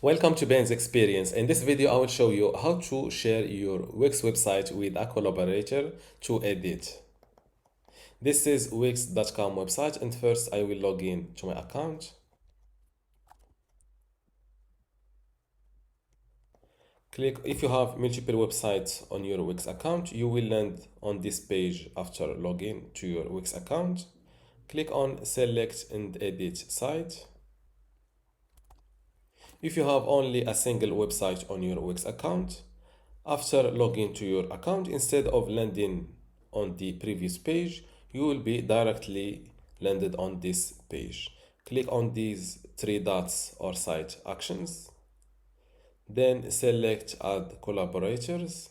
Welcome to Ben's Experience. In this video, I will show you how to share your Wix website with a collaborator to edit. This is wix.com website, and first I will log in to my account. Click if you have multiple websites on your Wix account, you will land on this page after login to your Wix account. Click on Select and Edit Site. If you have only a single website on your Wix account, after logging to your account, instead of landing on the previous page, you will be directly landed on this page. Click on these three dots or site actions. Then select Add Collaborators.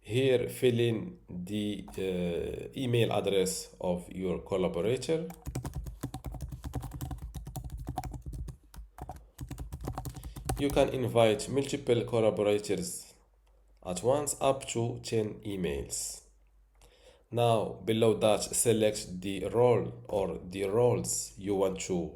Here, fill in the email address of your collaborator. You can invite multiple collaborators at once, up to 10 emails. Now, below that, select the role or the roles you want to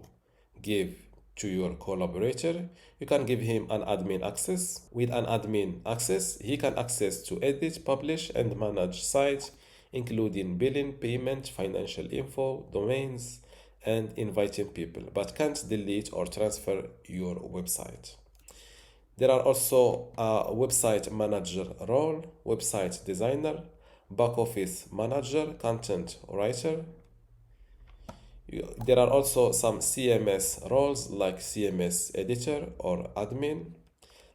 give to your collaborator. You can give him an admin access. With an admin access, he can access to edit, publish, and manage sites, including billing, payment, financial info, domains, and inviting people, but can't delete or transfer your website. There are also a website manager role, website designer, back office manager, content writer. There are also some CMS roles like CMS editor or admin.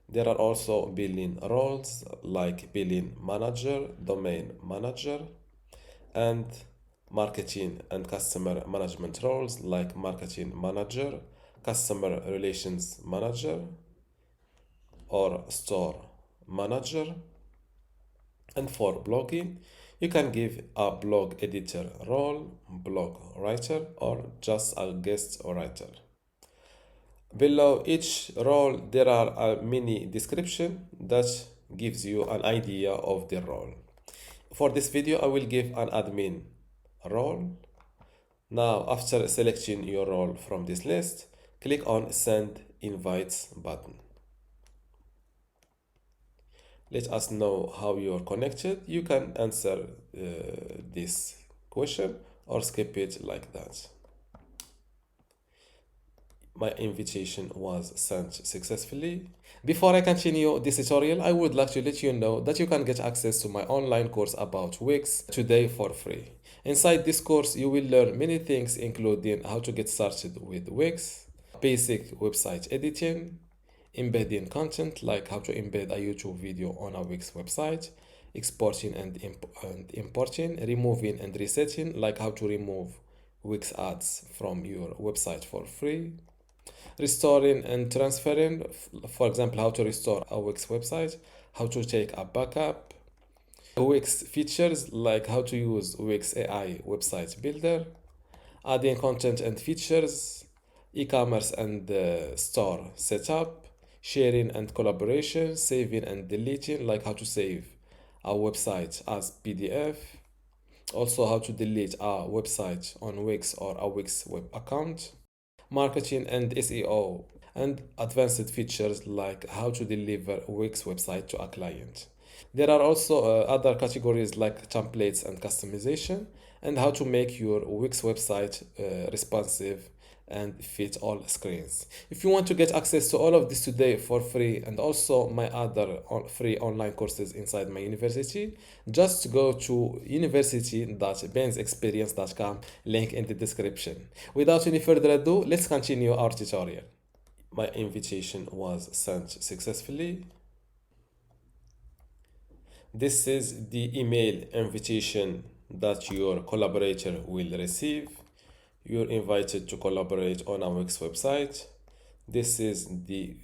There are also billing roles like billing manager, domain manager, and marketing and customer management roles like marketing manager, customer relations manager, or store manager. And for blogging, you can give a blog editor role, blog writer, or just a guest writer. Below each role, there are a mini description that gives you an idea of the role. For this video, I will give an admin role. Now, after selecting your role from this list, click on Send Invites button. Let us know how you're connected. You can answer this question or skip it like that. My invitation was sent successfully. Before I continue this tutorial, I would like to let you know that you can get access to my online course about Wix today for free. Inside this course, you will learn many things, including how to get started with Wix, basic website editing, embedding content like how to embed a YouTube video on a Wix website, exporting and importing, removing and resetting like how to remove Wix ads from your website for free, restoring and transferring, for example, how to restore a Wix website, how to take a backup, Wix features like how to use Wix AI website builder, adding content and features, e-commerce and store setup, sharing and collaboration, saving and deleting, like how to save a website as PDF, also how to delete a website on Wix or a Wix web account, marketing and SEO, and advanced features like how to deliver Wix website to a client. There are also other categories like templates and customization, and how to make your Wix website responsive and fit all screens. If you want to get access to all of this today for free, and also my other free online courses inside my university, just go to university.bensexperience.com, link in the description. Without any further ado, let's continue our tutorial. My invitation was sent successfully. This is the email invitation that your collaborator will receive. You're invited to collaborate on a Wix website. This is the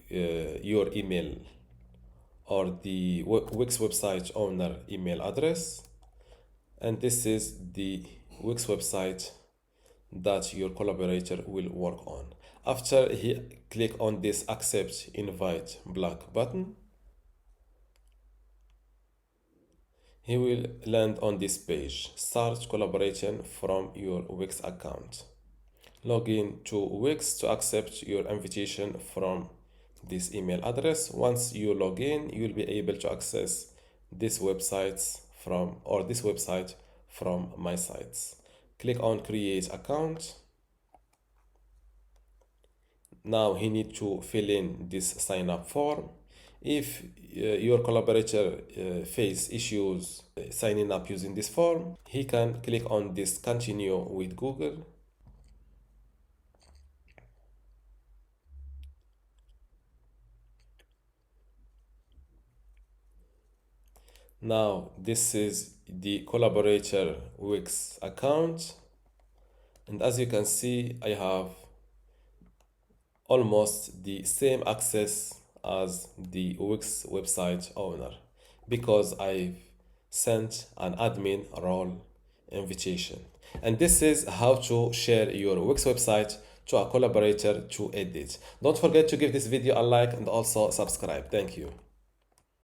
your email or the Wix website owner email address, and this is the Wix website that your collaborator will work on. After he click on this accept invite black button, he will land on this page, start collaboration from your Wix account. Log in to Wix to accept your invitation from this email address. Once you log in, you'll be able to access this website from my sites. Click on create account. Now he need to fill in this sign up form. If your collaborator face issues signing up using this form, he can click on this continue with Google. Now this is the collaborator Wix account, and as you can see I have almost the same access as the Wix website owner because I've sent an admin role invitation. And this is how to share your Wix website to a collaborator to edit. Don't forget to give this video a like and also subscribe. Thank you.